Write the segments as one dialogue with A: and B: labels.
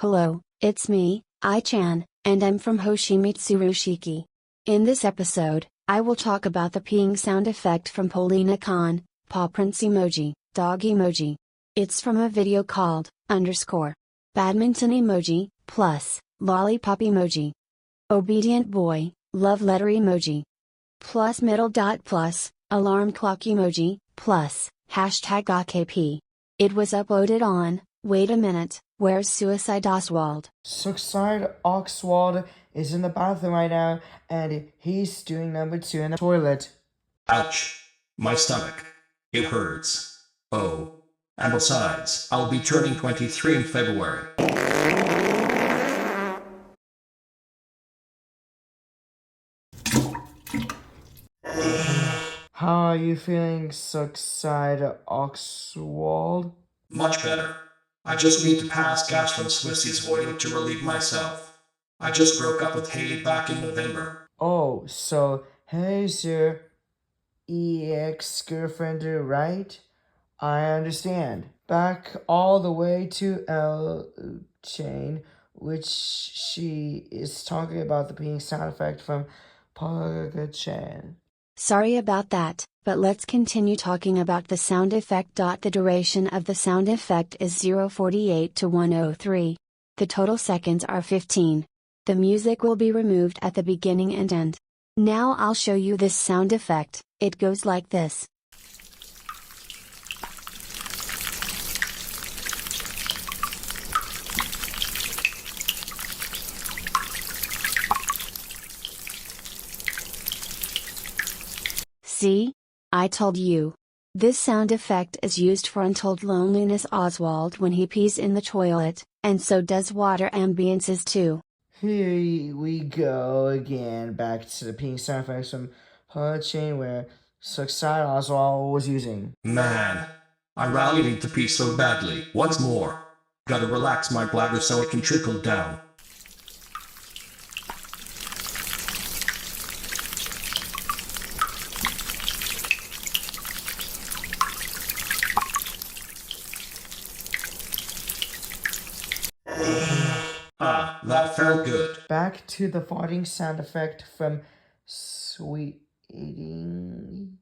A: Hello, it's me, chaan, and I'm from Hoshimitsu Rushiki. In this episode, I will talk about the peeing sound effect from Polina Khan, paw prints emoji, dog emoji. It's from a video called, badminton emoji, plus, lollipop emoji. Obedient boy, love letter emoji. Plus middle dot plus, alarm clock emoji, plus, hashtag AKP. It was uploaded on, wait a minute, where's Suicide Oswald?
B: Suicide Oswald is in the bathroom right now, and he's doing number 2 in the toilet.
C: Ouch. My stomach. It hurts. Oh. And besides, I'll be turning 23 in February.
B: How are you feeling, Suicide Oswald?
C: Much better. I just need to pass gas from Swissy's void to relieve myself. I just broke up with Haley back in November.
B: Oh, so Haley's your ex-girlfriend, right? I understand. Back all the way to L chain, which she is talking about the peeing sound effect from Polina Khan.
A: Sorry about that, but let's continue talking about the sound effect. The duration of the sound effect is 0:48 to 1:03. The total seconds are 15. The music will be removed at the beginning and end. Now I'll show you this sound effect. It goes like this. See? I told you. This sound effect is used for Untold Loneliness Oswald when he pees in the toilet, and so does water ambiances too.
B: Here we go again, back to the peeing sound effects from Polina Khan where Suicide Oswald was using.
C: Man. I really need to pee so badly. What's more? Gotta relax my bladder so it can trickle down. Ah, that felt good.
B: Back to the farting sound effect from Sweet Eating,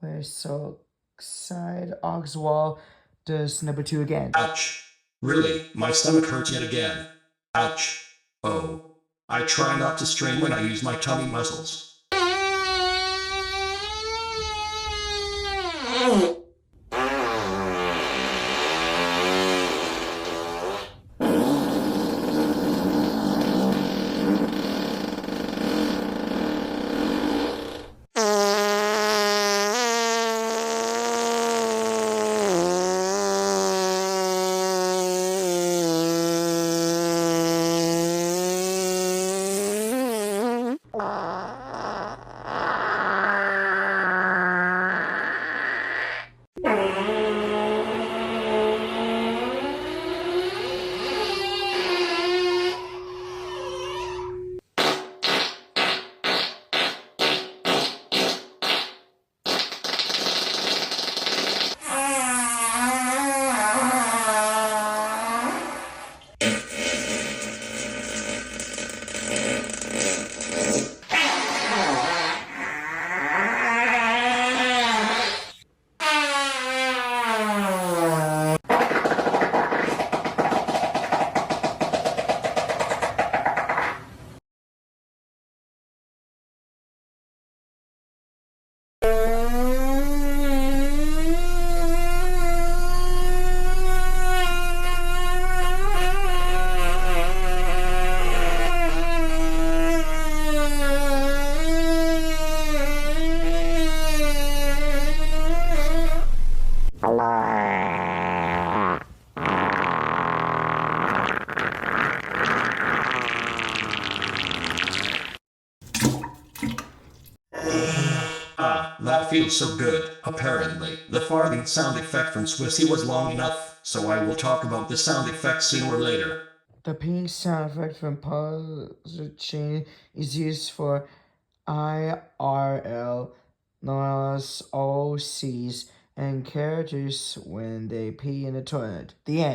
B: where Suicide Oswald does number 2 again.
C: Ouch. Really, my stomach hurts yet again. Ouch. Oh. I try not to strain when I use my tummy muscles. Ah, that feels so good. Apparently, the farting sound effect from Swissy was long enough, so I will talk about the sound effect sooner or later.
B: The peeing sound effect from Polina Khan is used for IRL, known as OCs, and characters when they pee in the toilet. The end.